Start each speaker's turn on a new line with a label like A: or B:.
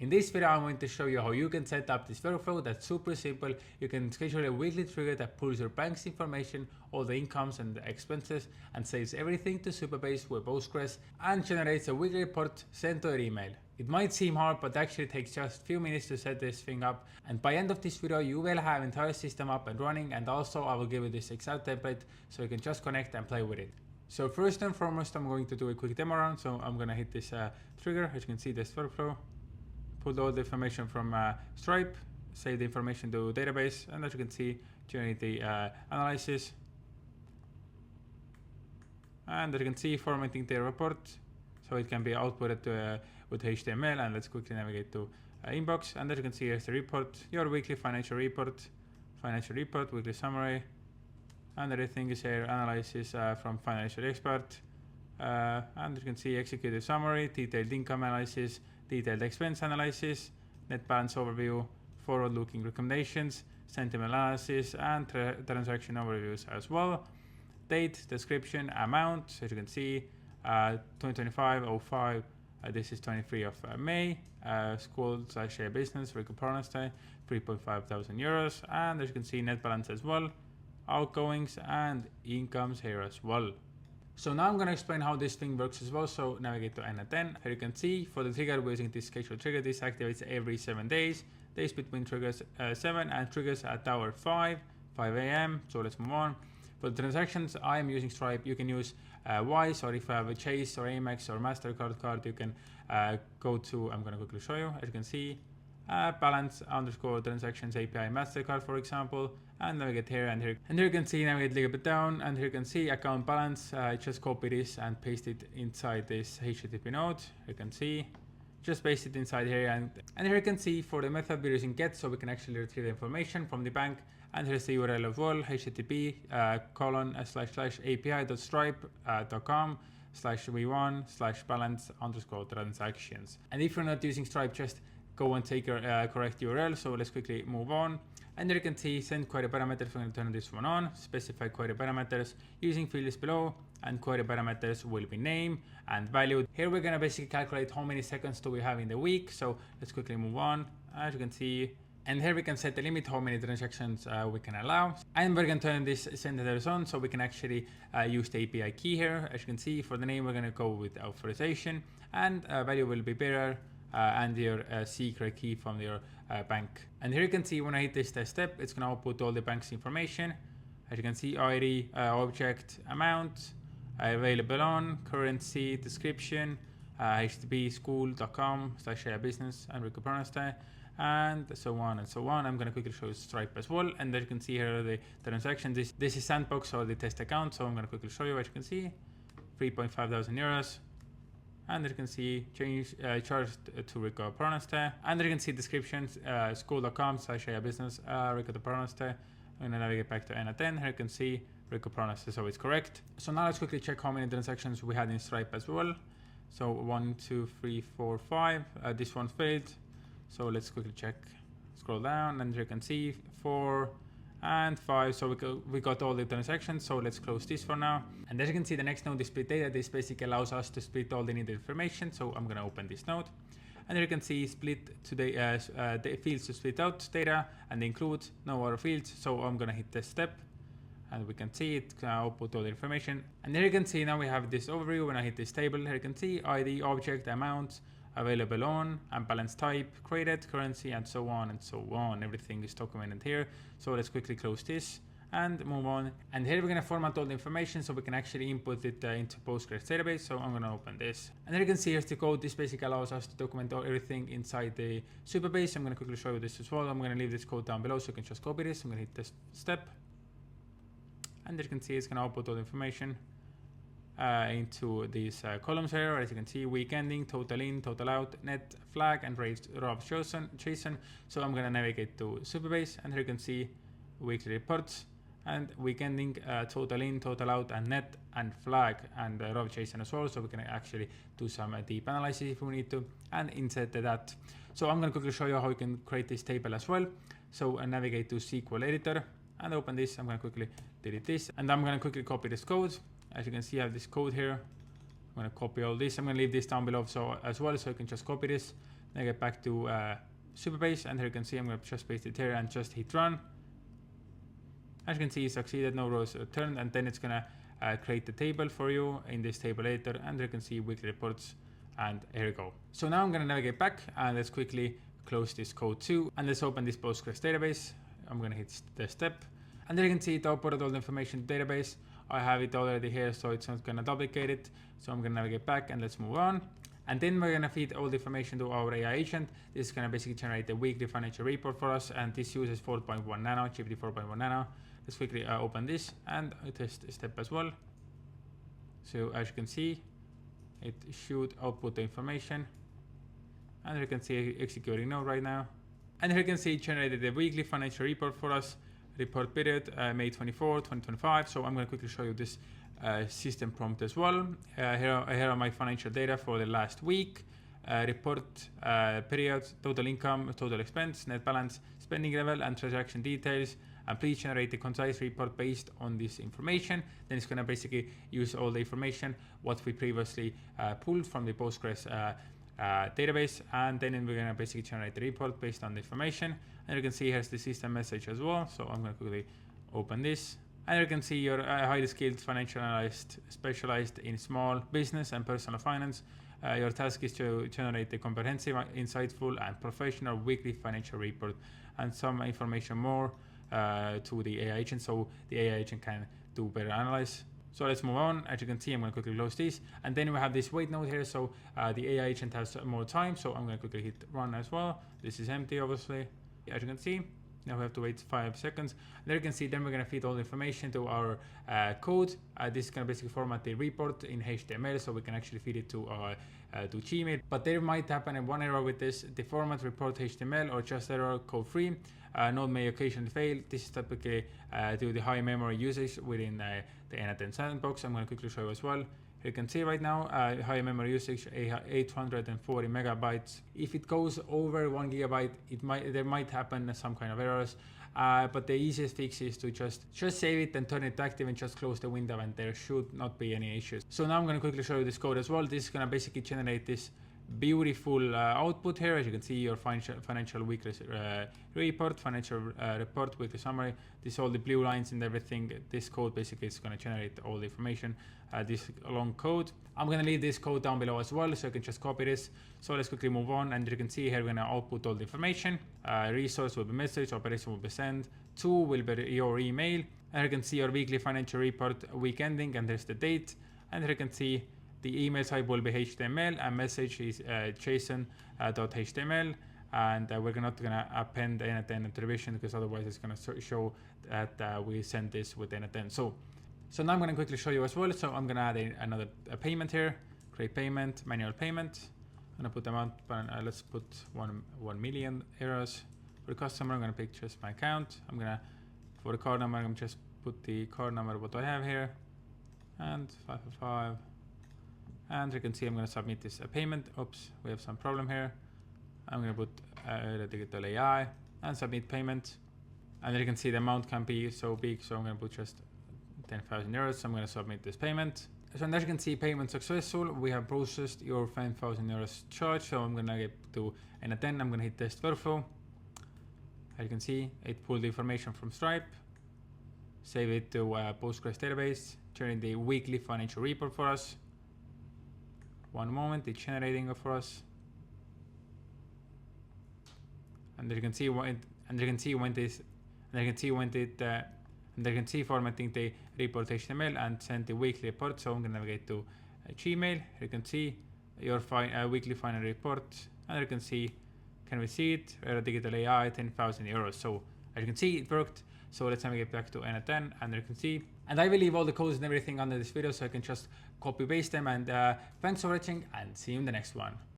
A: In this video, I'm going to show you how you can set up this workflow that's super simple. You can schedule a weekly trigger that pulls your bank's information, all the incomes and the expenses, and saves everything to Supabase with Postgres and generates a weekly report sent to your email. It might seem hard, but actually takes just a few minutes to set this thing up. And by end of this video, you will have entire system up and running. And also I will give you this Excel template so you can just connect and play with it. So first and foremost, I'm going to do a quick demo run. So I'm going to hit this trigger. As you can see, this workflow. Pull all the information from Stripe, save the information to database, and as you can see, generate the analysis. And as you can see, formatting the report, so it can be outputted with HTML. And let's quickly navigate to inbox. And as you can see, here's the report, your weekly financial report, weekly summary, and everything is here. Analysis from financial expert. And as you can see, executive summary, detailed income analysis, detailed expense analysis, net balance overview, forward-looking recommendations, sentiment analysis, and transaction overviews as well. Date, description, amount, as you can see, 2025-05, this is 23 of May, school/share business, Rico AI, 3,500 euros, and as you can see, net balance as well, outgoings and incomes here as well. So now I'm going to explain how this thing works as well. So navigate to n8n. Here you can see for the trigger, we're using this schedule trigger. This activates every 7 days. Days between triggers 7 and triggers at hour 5 a.m. So let's move on. For the transactions, I am using Stripe. You can use Wise, or if you have a Chase or Amex or MasterCard card, you can go to, I'm going to quickly show you. As you can see, balance _ transactions API MasterCard, for example, and navigate here and here. And here you can see, navigate a little bit down, and here you can see account balance. Just copy this and paste it inside this HTTP node. You can see, just paste it inside here, and here you can see for the method we're using get, so we can actually retrieve the information from the bank. And here's the URL as well, http://api.stripe.com/v1/balance _ transactions. And if you're not using Stripe, just go and take your correct URL. So let's quickly move on. And there you can see send query parameters. I'm going to turn this one on. Specify query parameters using fields below, and query parameters will be name and value. Here we're going to basically calculate how many seconds do we have in the week. So let's quickly move on. As you can see, and here we can set the limit how many transactions we can allow. And we're going to turn this send headers on so we can actually use the API key here. As you can see, for the name, we're going to go with authorization, and value will be bearer. And your secret key from your bank. And here you can see when I hit this step, it's going to output all the bank's information. As you can see, ID, object, amount, available on, currency, description, http school.com/business and Rico AI, and so on and so on. I'm going to quickly show you Stripe as well. And as you can see here are the transactions. This is sandbox or the test account. So I'm going to quickly show you. As you can see, 3,500 euros. And you can see change charged to Rico AI. And you can see descriptions, school.com/business, Rico AI. I'm going to navigate back to n8n. Here you can see Rico AI, so it's correct. So now let's quickly check how many transactions we had in Stripe as well. So 1, 2, 3, 4, 5. This one failed. So let's quickly check. Scroll down, and you can see 4 and 5. So we got all the transactions. So let's close this for now. And as you can see, the next node is split data. This basically allows us to split all the needed information. So I'm going to open this node, and you can see split today the fields to split out data and include no other fields. So I'm going to hit this step, and we can see it output all the information. And here you can see now we have this overview. When I hit this table, here you can see ID, object, amount, available on, and balance type, created, currency, and so on and so on. Everything is documented here. So let's quickly close this and move on. And here we're going to format all the information so we can actually input it into Postgres database. So I'm going to open this. And here you can see here's the code. This basically allows us to document everything inside the Supabase. I'm going to quickly show you this as well. I'm going to leave this code down below so you can just copy this. I'm going to hit this step. And there you can see it's going to output all the information into these columns here. As you can see, week ending, total in, total out, net, flag, and row JSON. So I'm going to navigate to Supabase, and here you can see weekly reports and week ending, total in, total out, and net, and flag, and row JSON as well. So we can actually do some deep analysis if we need to, and insert that. So I'm going to quickly show you how you can create this table as well. So navigate to SQL editor and open this. I'm going to quickly delete this, and I'm going to quickly copy this code. As you can see, I have this code here. I'm going to copy all this. I'm going to leave this down below as well, so you can just copy this, Then I get back to Superbase, and here you can see I'm going to just paste it here and just hit run. As you can see, it succeeded, no rows returned, and then it's gonna create the table for you in this table editor, and you can see weekly reports, and here you go. So now I'm gonna navigate back, and let's quickly close this code too, and let's open this Postgres database. I'm gonna hit the step, and there you can see it outputted all the information to the database. I have it already here, so it's not gonna duplicate it. So I'm gonna navigate back, and let's move on. And then we're gonna feed all the information to our AI agent. This is gonna basically generate the weekly financial report for us, and this uses 4.1 nano, GPT 4.1 nano. Let's quickly open this and test a step as well. So as you can see, it should output the information, and you can see executing now right now. And here you can see it generated the weekly financial report for us. Report period May 24, 2025. So I'm going to quickly show you this system prompt as well. Here are my financial data for the last week. Report period, total income, total expense, net balance, spending level, and transaction details. And please generate a concise report based on this information. Then it's going to basically use all the information what we previously pulled from the Postgres database, and then we're going to basically generate the report based on the information. And you can see here's the system message as well. So I'm going to quickly open this, and you can see you're highly skilled financial analyst specialized in small business and personal finance. Your task is to generate a comprehensive, insightful, and professional weekly financial report, and some information more to the AI agent, so the AI agent can do better analyze. So let's move on. As you can see, I'm going to quickly close this, and then we have this wait node here, so the AI agent has more time, so I'm going to quickly hit run as well. This is empty, obviously. As you can see, now we have to wait 5 seconds. There you can see, then we're going to feed all the information to our code. This is going to basically format the report in HTML, so we can actually feed it to Gmail. But there might happen one error with this: the format report HTML or just error code free. Node may occasionally fail. This is typically due to the high memory usage within the n8n sandbox. I'm going to quickly show you as well. You can see right now high memory usage 840 megabytes. If it goes over 1 gigabyte, there might happen some kind of errors. But the easiest fix is to just save it and turn it active and just close the window, and there should not be any issues. So now I'm going to quickly show you this code as well. This is going to basically generate this beautiful output here. As you can see, your financial weekly report, financial report, weekly summary. This all the blue lines and everything. This code basically is going to generate all the information. This long code. I'm going to leave this code down below as well, so you can just copy this. So let's quickly move on, and you can see here we're going to output all the information. Resource will be message, operation will be send, to will be your email, and you can see your weekly financial report week ending, and there's the date, and here you can see the email type will be HTML, and message is JSON.html, and we're not going to append n8n attribution, because otherwise it's going to show that we send this with n8n. So now I'm going to quickly show you as well. So I'm going to add another payment here, create payment, manual payment. I'm going to put amount, let's put 1 million euros for the customer. I'm going to pick just my account. I'm going to, for the card number, I'm going to just put the card number what I have here, and 555. And you can see I'm going to submit this payment. Oops, we have some problem here. I'm going to put Digital AI and submit payment. And you can see the amount can be so big, so I'm going to put just 10,000 euros. So I'm going to submit this payment. So as you can see, payment successful. We have processed your 10,000 euros charge. So I'm going to get to n8n. I'm going to hit test workflow. As you can see, it pulled the information from Stripe, save it to Postgres database, generate the weekly financial report for us. One moment, it's generating for us. And you can see formatting the report HTML and send the weekly report. So I'm going to navigate to Gmail. You can see your weekly final report, and you can see, can we see it? Digital AI, 10,000 euros. So as you can see, it worked. So let's navigate back to n8n, and you can see, and I will leave all the codes and everything under this video, so I can just copy paste them. And thanks for watching, and see you in the next one.